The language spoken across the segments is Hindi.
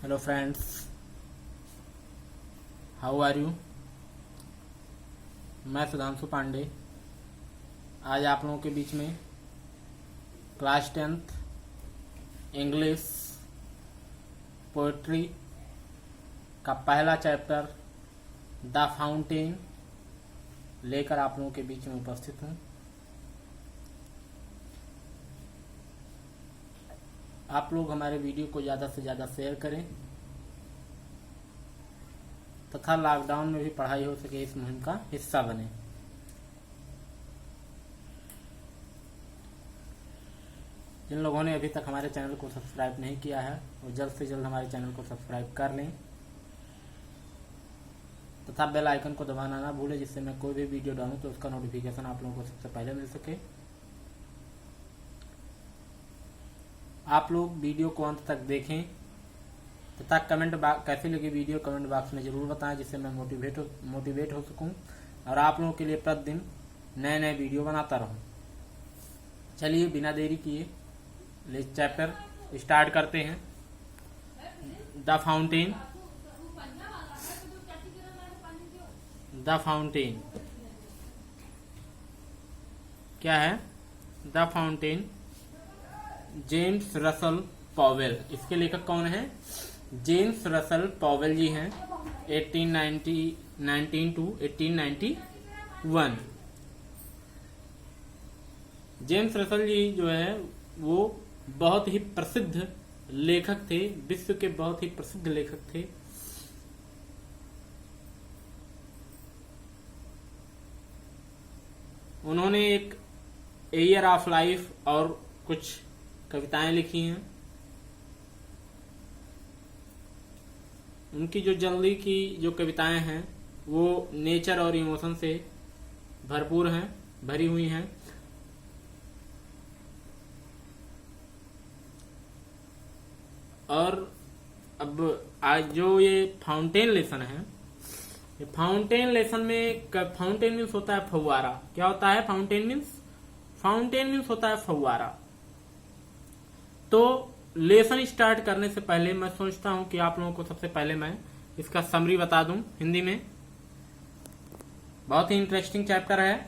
Hello friends, how are you. मैं सुधांशु पांडे आज आप लोगों के बीच में क्लास 10th इंग्लिश पोएट्री का पहला चैप्टर द फाउंटेन लेकर आप लोगों के बीच में उपस्थित हूँ। आप लोग हमारे वीडियो को ज़्यादा से ज़्यादा शेयर करें तथा लॉकडाउन में भी पढ़ाई हो सके इस मुहिम का हिस्सा बने। जिन लोगों ने अभी तक हमारे चैनल को सब्सक्राइब नहीं किया है वो जल्द से जल्द हमारे चैनल को सब्सक्राइब कर लें तथा बेल आइकन को दबाना ना भूलें, जिससे मैं कोई भी वीडियो डालूं तो उसका नोटिफिकेशन आप लोगों को सबसे पहले मिल सके। आप लोग वीडियो को अंत तक देखें तथा कैसी लगी वीडियो कमेंट बॉक्स में जरूर बताएं, जिससे मैं मोटिवेट हो सकूं और आप लोगों के लिए प्रतिदिन नए नए वीडियो बनाता रहूं। चलिए बिना देरी किए चैप्टर स्टार्ट करते हैं। The fountain. द फाउंटेन क्या है? The fountain James Russell Powell. इसके लेखक कौन है? जेम्स रसल पॉवेल जी हैं। 1819 to 1891। जेम्स रसल जी जो है वो बहुत ही प्रसिद्ध लेखक थे, विश्व के बहुत ही प्रसिद्ध लेखक थे। उन्होंने एक ईयर ऑफ लाइफ और कुछ कविताएं लिखी हैं। उनकी जो जल्दी की जो कविताएं हैं वो नेचर और इमोशन से भरपूर हैं, भरी हुई हैं। और अब आज जो ये फाउंटेन लेसन है, ये फाउंटेन लेसन में फाउंटेन मीन्स होता है फव्वारा। क्या होता है फाउंटेन मीन्स? फाउंटेन मीन्स होता है फव्वारा। तो लेसन स्टार्ट करने से पहले मैं सोचता हूं कि आप लोगों को सबसे पहले मैं इसका समरी बता दूं हिंदी में। बहुत ही इंटरेस्टिंग चैप्टर है।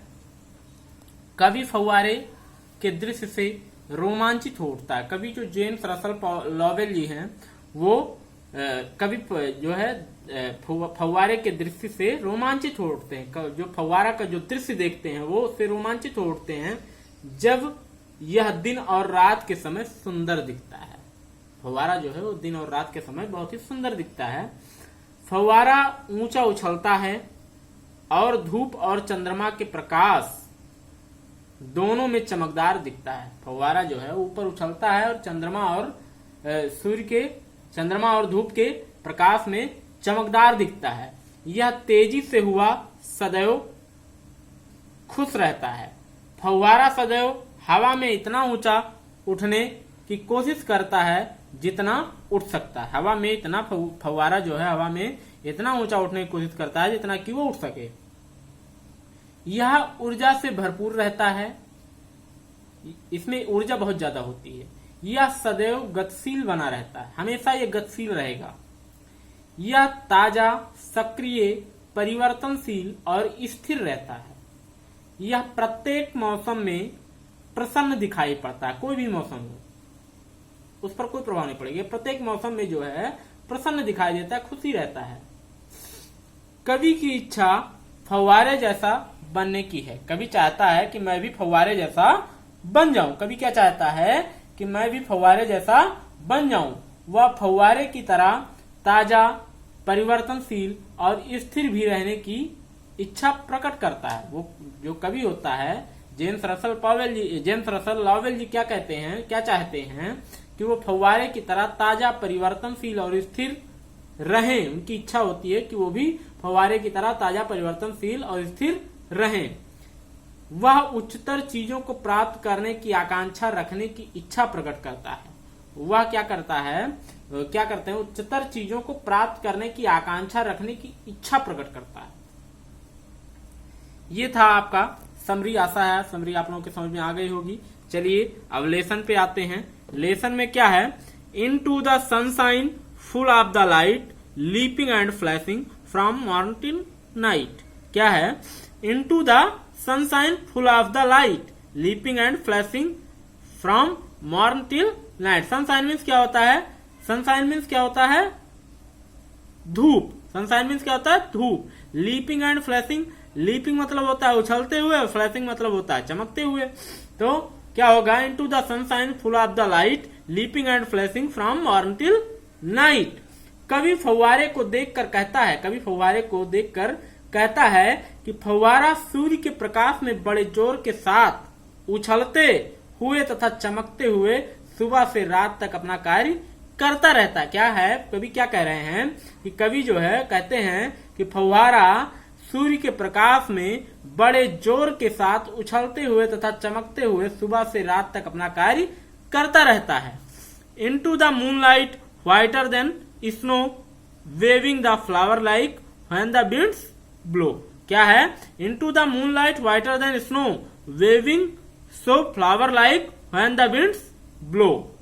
कवि फव्वारे के दृश्य से रोमांचित हो उठता है। कवि जो जेम्स रसल पॉवेल जी हैं वो कवि जो है फव्वारे के दृश्य से रोमांचित हो उठते हैं। जो फव्वारा का जो दृश्य देखते हैं वो उससे रोमांचित हो उठते हैं जब यह दिन और रात के समय सुंदर दिखता है। फव्वारा जो है वो दिन और रात के समय बहुत ही सुंदर दिखता है। फव्वारा ऊंचा उछलता है और धूप और चंद्रमा के प्रकाश दोनों में चमकदार दिखता है। फव्वारा जो है ऊपर उछलता है और चंद्रमा और धूप के प्रकाश में चमकदार दिखता है। यह तेजी से हुआ सदैव खुश रहता है। फव्वारा सदैव हवा में इतना ऊंचा उठने की कोशिश करता है जितना उठ सकता है। हवा में इतना फव्वारा जो है हवा में इतना ऊंचा उठने की कोशिश करता है जितना कि वो उठ सके। यह ऊर्जा से भरपूर रहता है। इसमें ऊर्जा बहुत ज्यादा होती है। यह सदैव गतिशील बना रहता है, हमेशा ये गतिशील रहेगा। यह ताजा, सक्रिय, परिवर्तनशील और स्थिर रहता है। यह प्रत्येक मौसम में प्रसन्न दिखाई पड़ता है। कोई भी मौसम हो उस पर कोई प्रभाव नहीं पड़ेगा। प्रत्येक मौसम में जो है प्रसन्न दिखाई देता है, खुशी रहता है। कवि की इच्छा फव्वारे जैसा बनने की है। कवि चाहता है कि मैं भी फव्वारे जैसा बन जाऊं। कवि क्या चाहता है कि मैं भी फव्वारे जैसा बन जाऊं। वह फव्वारे की तरह ताजा, परिवर्तनशील और स्थिर भी रहने की इच्छा प्रकट करता है। वो जो कवि होता है जेम्स रसल लॉवेल जी क्या कहते हैं, क्या चाहते हैं कि वो फव्वारे की तरह ताजा, परिवर्तनशील और स्थिर रहें। उनकी इच्छा होती है कि वो भी फव्वारे की तरह ताजा, परिवर्तनशील और स्थिर रहें। वह उच्चतर चीजों को प्राप्त करने की आकांक्षा रखने की इच्छा प्रकट करता है। वह क्या करते हैं? उच्चतर चीजों को प्राप्त करने की आकांक्षा रखने की इच्छा प्रकट करता है। ये था आपका समरी। आशा है समरी आप लोगों के समझ में आ गई होगी। चलिए अब लेसन पे आते हैं। लेसन में क्या है? Into the sunshine full of the light leaping and flashing from morning till night. क्या है? Into the sunshine full of the light leaping and flashing from morning till night. Sunshine means क्या होता है? सनशाइन मीन्स क्या होता है? धूप। सनशाइन मीन्स क्या होता है? धूप। लीपिंग एंड फ्लैशिंग, लीपिंग मतलब होता है उछलते हुए, फ्लैशिंग मतलब होता है चमकते हुए। तो क्या होगा? Into the sunshine full of the light leaping and flashing from morning till night. कवि फव्वारे को देखकर कहता है, कवि फव्वारे को देखकर कहता है कि फव्वारा सूर्य के प्रकाश में बड़े जोर के साथ उछलते हुए तथा चमकते हुए सुबह से रात तक अपना कार्य करता रहता है। क्या है? कवि क्या कह रहे हैं कि कवि जो है कहते हैं कि फव्वारा सूर्य के प्रकाश में बड़े जोर के साथ उछलते हुए तथा चमकते हुए सुबह से रात तक अपना कार्य करता रहता है। Into the moonlight whiter than snow waving the flower like when the winds blow. क्या है? Into the moonlight whiter than snow waving so flower like when the winds blow.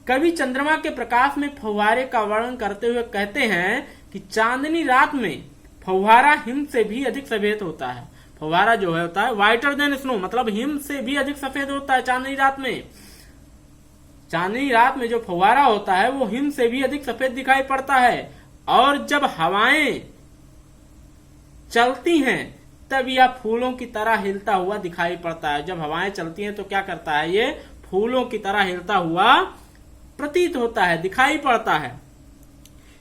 कवि चंद्रमा के प्रकाश में फव्वारे का वर्णन करते हुए कहते हैं कि चांदनी रात में फव्वारा हिम से भी अधिक सफेद होता है। फव्वारा जो है होता है व्हाइटर देन स्नो, मतलब हिम से भी अधिक सफेद होता है चांदनी रात में। चांदनी रात में जो फव्वारा होता है वो हिम से भी अधिक सफेद दिखाई पड़ता है। और जब हवाएं चलती हैं तब यह फूलों की तरह हिलता हुआ दिखाई पड़ता है। जब हवाएं चलती हैं तो क्या करता है? ये फूलों की तरह हिलता हुआ प्रतीत होता है, दिखाई पड़ता है।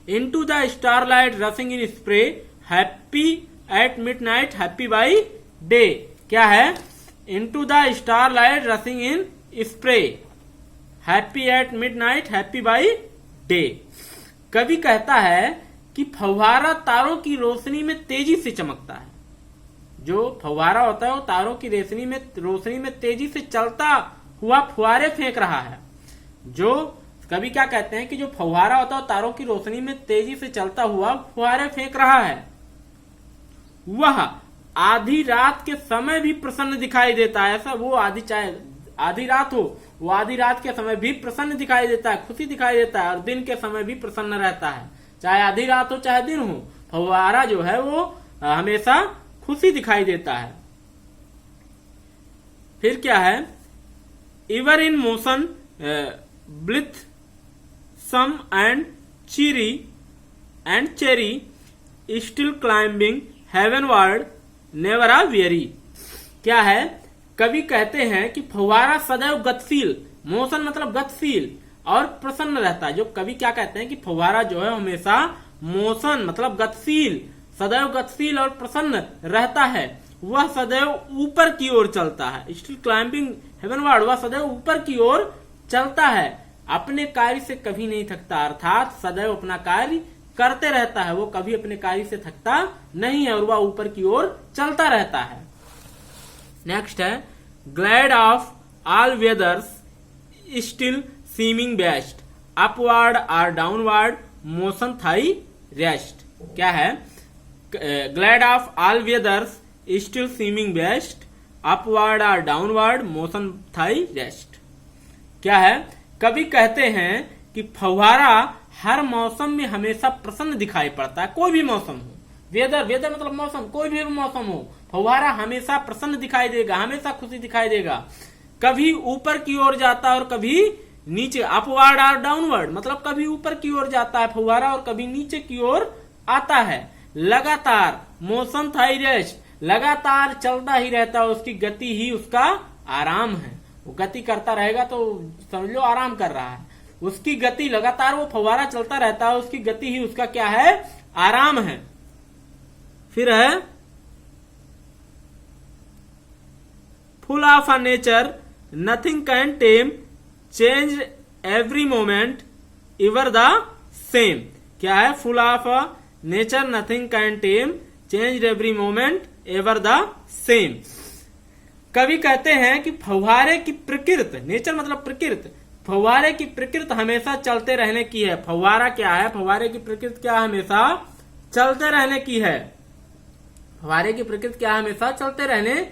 Into the starlight रसिंग in spray happy at midnight happy by day. क्या है? Into the starlight रसिंग in spray happy at midnight happy by day. कवि कहता है कि फव्वारा तारों की रोशनी में तेजी से चमकता है। जो फव्वारा होता है वो तारों की रोशनी में तेजी से चलता हुआ फुहारे फेंक रहा है। जो कवि क्या कहते हैं कि जो फव्वारा होता है तारों की रोशनी में तेजी से चलता हुआ फुहारे फेंक रहा है। वह आधी रात के समय भी प्रसन्न दिखाई देता है। ऐसा वो चाहे आधी रात हो, वो आधी रात के समय भी प्रसन्न दिखाई देता है, खुशी दिखाई देता है। और दिन के समय भी प्रसन्न रहता है, चाहे आधी रात हो चाहे दिन हो। फव्वारा जो है वो हमेशा खुशी दिखाई देता है। फिर क्या है? Ever in motion blithesome and cheery still climbing heavenward never aweary. क्या है? कवि कहते हैं कि फव्वारा सदैव गतिशील, मोशन मतलब गतिशील और प्रसन्न रहता है। जो कवि क्या कहते हैं कि फव्वारा जो है हमेशा मोशन मतलब गतिशील, सदैव गतिशील और प्रसन्न रहता है। वह सदैव ऊपर की ओर चलता है। स्टिल क्लाइंबिंग हेवनवर्ड, वह सदैव ऊपर की ओर चलता है, अपने कार्य से कभी नहीं थकता, अर्थात सदैव अपना कार्य करते रहता है। वो कभी अपने कार्य से थकता नहीं है और वह ऊपर की ओर चलता रहता है। नेक्स्ट है glad of all weathers still seeming best upward और डाउनवर्ड मोशन थाई रेस्ट। क्या है? Glad of all weathers still seeming best upward और डाउनवर्ड मोशन थाई रेस्ट। क्या है? कवि कहते हैं कि फव्वारा हर मौसम में हमेशा प्रसन्न दिखाई पड़ता है। कोई भी मौसम हो, वेदर मतलब मौसम, कोई भी मौसम हो, फव्वारा हमेशा प्रसन्न दिखाई देगा, हमेशा खुशी दिखाई देगा। कभी ऊपर की ओर जाता है और कभी नीचे, अपवर्ड और डाउनवर्ड मतलब कभी ऊपर की ओर जाता है फव्वारा और कभी नीचे की ओर आता है। लगातार मोशन थाई रेस्ट, लगातार चलता ही रहता है, उसकी गति ही उसका आराम है। वो गति करता रहेगा तो समझ लो आराम कर रहा है। उसकी गति लगातार, वो फव्वारा चलता रहता है, उसकी गति ही उसका क्या है? आराम है। फिर है full of a nature nothing can time change every moment ever the same. क्या है? Full of a nature nothing can time change every moment ever the same. कवि कहते हैं कि फव्वारे की प्रकृति, नेचर मतलब प्रकृति, फव्वारे की प्रकृति हमेशा चलते रहने की है। फव्वारा क्या है? फव्वारे की प्रकृति क्या? हमेशा चलते रहने की है। फव्वारे की प्रकृति क्या? हमेशा चलते रहने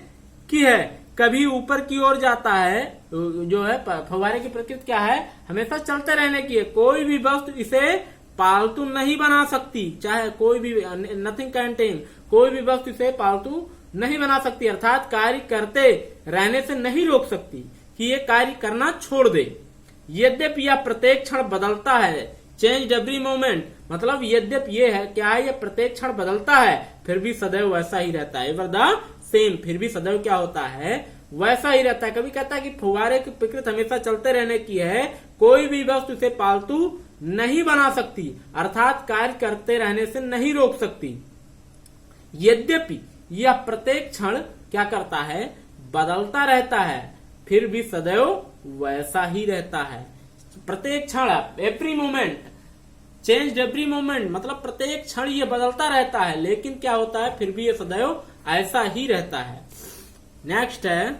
की है। कभी ऊपर की ओर जाता है, जो है फव्वारे की प्रकृति क्या है? हमेशा चलते रहने की है। कोई भी वस्तु इसे पालतू नहीं बना सकती, चाहे कोई भी नथिंग कंटेन, कोई भी वस्तु इसे पालतू नहीं बना सकती, अर्थात कार्य करते रहने से नहीं रोक सकती कि ये कार्य करना छोड़ दे। यद्यपि यह प्रत्येक क्षण बदलता है, चेंज एवरी मोमेंट, मतलब यद्यपि ये है क्या है, ये प्रत्येक क्षण बदलता है फिर भी सदैव वैसा ही रहता है, एवर द सेम, फिर भी सदैव क्या होता है, वैसा ही रहता है। कभी कहता है कि फुव्वारे की प्रकृति हमेशा चलते रहने की है, कोई भी वस्तु इसे पालतू नहीं बना सकती, अर्थात कार्य करते रहने से नहीं रोक सकती। यद्यपि यह प्रत्येक क्षण क्या करता है, बदलता रहता है फिर भी सदैव वैसा ही रहता है। प्रत्येक क्षण, every moment, change every moment, मतलब प्रत्येक क्षण ये बदलता रहता है, लेकिन क्या होता है, फिर भी ये सदैव ऐसा ही रहता है। नेक्स्ट है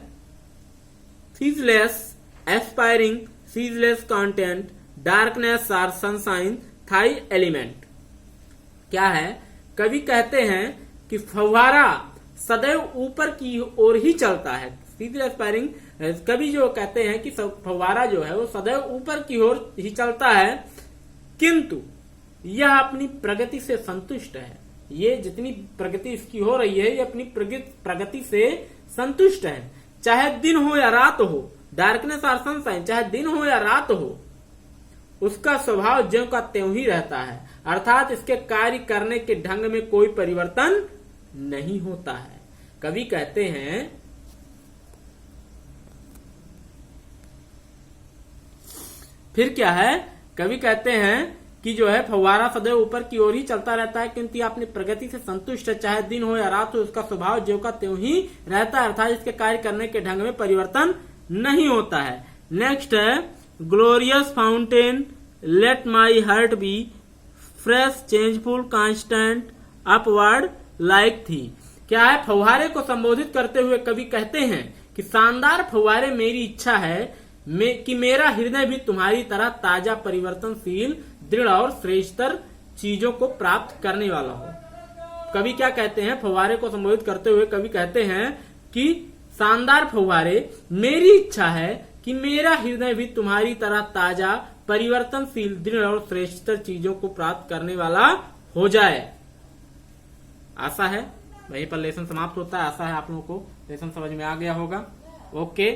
ceaseless, aspiring, ceaseless content, darkness और सनशाइन, थाई एलिमेंट। क्या है, कवि कहते हैं कि फव्वारा सदैव ऊपर की ओर ही चलता है। सीधे एस्पायरिंग, कवि जो कहते हैं कि फव्वारा जो है वो सदैव ऊपर की ओर ही चलता है, किंतु यह अपनी प्रगति से संतुष्ट है। ये जितनी प्रगति इसकी हो रही है, ये अपनी प्रगति से संतुष्ट है, चाहे दिन हो या रात हो। डार्कनेस और सनशाइन, चाहे दिन हो या रात हो, उसका स्वभाव ज्यों का त्यों ही रहता है, अर्थात इसके कार्य करने के ढंग में कोई परिवर्तन नहीं होता है। कवि कहते हैं फिर क्या है, कवि कहते हैं कि जो है फव्वारा सदैव ऊपर की ओर ही चलता रहता है, किंतु अपनी प्रगति से संतुष्ट है, चाहे दिन हो या रात हो, उसका स्वभाव ज्यों का त्यों ही रहता है, अर्थात इसके कार्य करने के ढंग में परिवर्तन नहीं होता है। नेक्स्ट है glorious fountain, let my heart be fresh, changeful, constant, upward like thee. क्या है, फव्वारे को संबोधित करते हुए कवि कहते हैं कि शानदार फव्वारे, मेरी इच्छा है कि मेरा हृदय भी तुम्हारी तरह ताजा, परिवर्तनशील, दृढ़ और श्रेष्ठतर चीजों को प्राप्त करने वाला हो। कवि क्या कहते हैं, फव्वारे को संबोधित करते हुए कवि कहते हैं कि शानदार फव्वारे, मेरी इच्छा है कि मेरा हृदय भी तुम्हारी तरह ताजा, परिवर्तनशील, दृढ़ और श्रेष्ठतर चीजों को प्राप्त करने वाला हो जाए। आशा है वहीं पर लेसन समाप्त होता है। आशा है आप लोगों को लेसन समझ में आ गया होगा। Okay,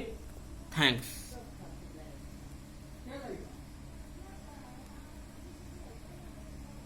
thanks.